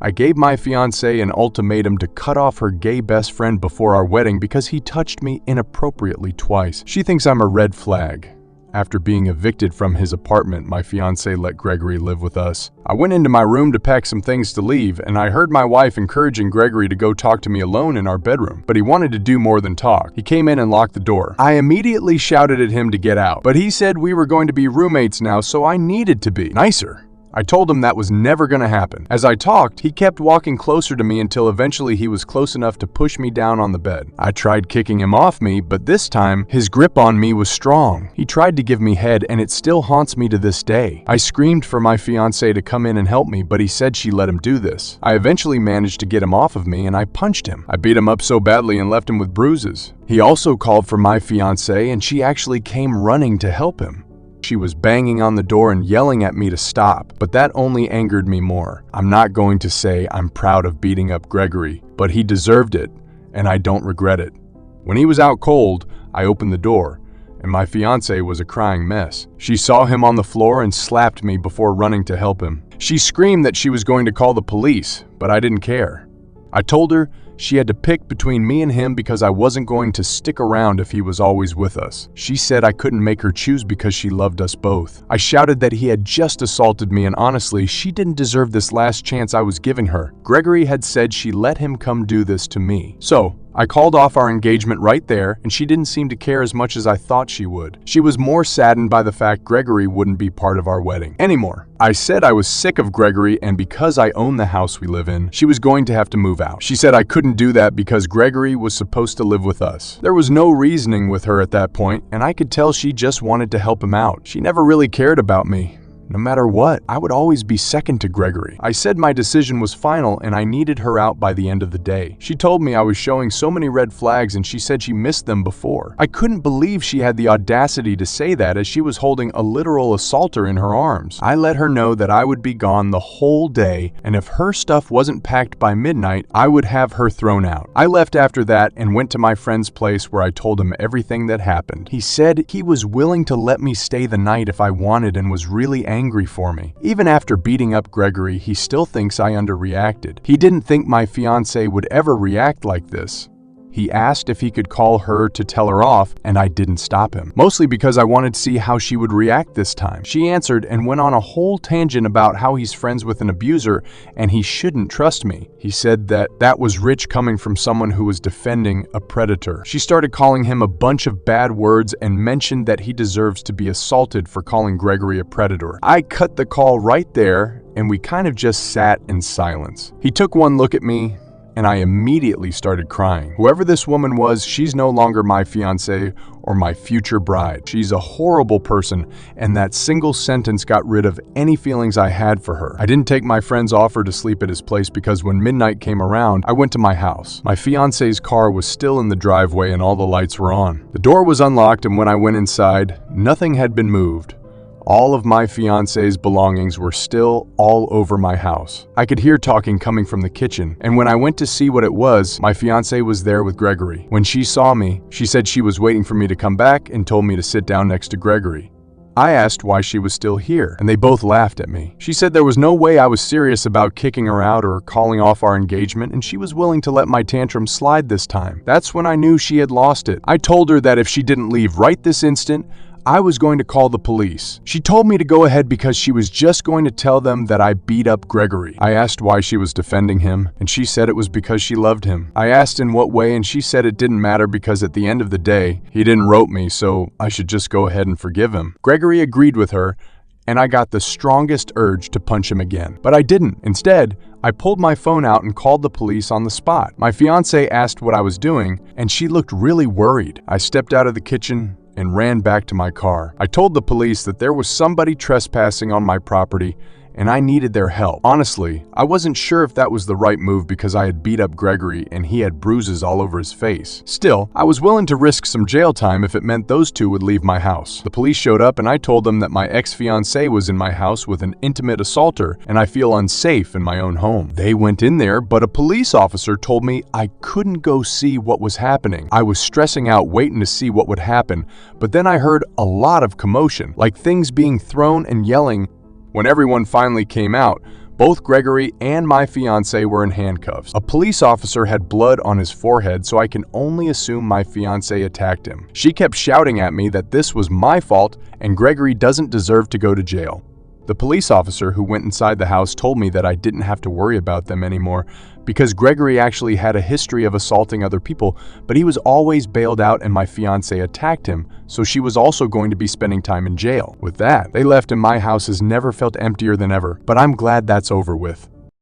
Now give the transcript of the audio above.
I gave my fiancé an ultimatum to cut off her gay best friend before our wedding because he touched me inappropriately twice. She thinks I'm a red flag. After being evicted from his apartment, my fiancé let Gregory live with us. I went into my room to pack some things to leave, and I heard my wife encouraging Gregory to go talk to me alone in our bedroom. But he wanted to do more than talk. He came in and locked the door. I immediately shouted at him to get out, but he said we were going to be roommates now, so I needed to be nicer. I told him that was never going to happen. As I talked, he kept walking closer to me until eventually he was close enough to push me down on the bed. I tried kicking him off me, but this time, his grip on me was strong. He tried to give me head, and it still haunts me to this day. I screamed for my fiancé to come in and help me, but he said she let him do this. I eventually managed to get him off of me, and I punched him. I beat him up so badly and left him with bruises. He also called for my fiancé, and she actually came running to help him. She was banging on the door and yelling at me to stop, but that only angered me more. I'm not going to say I'm proud of beating up Gregory, but he deserved it, and I don't regret it. When he was out cold, I opened the door, and my fiancé was a crying mess. She saw him on the floor and slapped me before running to help him. She screamed that she was going to call the police, but I didn't care. I told her she had to pick between me and him because I wasn't going to stick around if he was always with us. She said I couldn't make her choose because she loved us both. I shouted that he had just assaulted me, and honestly, she didn't deserve this last chance I was giving her. Gregory had said she let him come do this to me. So, I called off our engagement right there, and she didn't seem to care as much as I thought she would. She was more saddened by the fact Gregory wouldn't be part of our wedding anymore. I said I was sick of Gregory, and because I own the house we live in, she was going to have to move out. She said I couldn't do that because Gregory was supposed to live with us. There was no reasoning with her at that point, and I could tell she just wanted to help him out. She never really cared about me. No matter what, I would always be second to Gregory. I said my decision was final and I needed her out by the end of the day. She told me I was showing so many red flags and she said she missed them before. I couldn't believe she had the audacity to say that as she was holding a literal assaulter in her arms. I let her know that I would be gone the whole day, and if her stuff wasn't packed by midnight, I would have her thrown out. I left after that and went to my friend's place where I told him everything that happened. He said he was willing to let me stay the night if I wanted and was really angry for me. Even after beating up Gregory, he still thinks I underreacted. He didn't think my fiancé would ever react like this. He asked if he could call her to tell her off, and I didn't stop him. Mostly because I wanted to see how she would react this time. She answered and went on a whole tangent about how he's friends with an abuser and he shouldn't trust me. He said that was rich coming from someone who was defending a predator. She started calling him a bunch of bad words and mentioned that he deserves to be assaulted for calling Gregory a predator. I cut the call right there, and we kind of just sat in silence. He took one look at me, and I immediately started crying. Whoever this woman was, she's no longer my fiancé or my future bride. She's a horrible person, and that single sentence got rid of any feelings I had for her. I didn't take my friend's offer to sleep at his place because when midnight came around, I went to my house. My fiancé's car was still in the driveway and all the lights were on. The door was unlocked, and when I went inside, nothing had been moved. All of my fiancé's belongings were still all over my house. I could hear talking coming from the kitchen, and when I went to see what it was, my fiancé was there with Gregory. When she saw me, she said she was waiting for me to come back and told me to sit down next to Gregory. I asked why she was still here, and they both laughed at me. She said there was no way I was serious about kicking her out or calling off our engagement, and she was willing to let my tantrum slide this time. That's when I knew she had lost it. I told her that if she didn't leave right this instant, I was going to call the police. She told me to go ahead because she was just going to tell them that I beat up Gregory. I asked why she was defending him, and she said it was because she loved him. I asked in what way, and she said it didn't matter because at the end of the day, he didn't rope me, so I should just go ahead and forgive him. Gregory agreed with her, and I got the strongest urge to punch him again. But I didn't. Instead, I pulled my phone out and called the police on the spot. My fiancé asked what I was doing, and she looked really worried. I stepped out of the kitchen and ran back to my car. I told the police that there was somebody trespassing on my property and I needed their help. Honestly, I wasn't sure if that was the right move because I had beat up Gregory and he had bruises all over his face. Still, I was willing to risk some jail time if it meant those two would leave my house. The police showed up and I told them that my ex-fiancé was in my house with an intimate assaulter and I feel unsafe in my own home. They went in there, but a police officer told me I couldn't go see what was happening. I was stressing out waiting to see what would happen, but then I heard a lot of commotion, like things being thrown and yelling. When everyone finally came out, Both Gregory and my fiance were in handcuffs. A police officer had blood on his forehead, so I can only assume my fiance attacked him. She kept shouting at me that this was my fault and Gregory doesn't deserve to go to jail. The police officer who went inside the house told me that I didn't have to worry about them anymore because Gregory actually had a history of assaulting other people, but he was always bailed out and my fiance attacked him, so she was also going to be spending time in jail. With that, they left and my house has never felt emptier than ever, but I'm glad that's over with.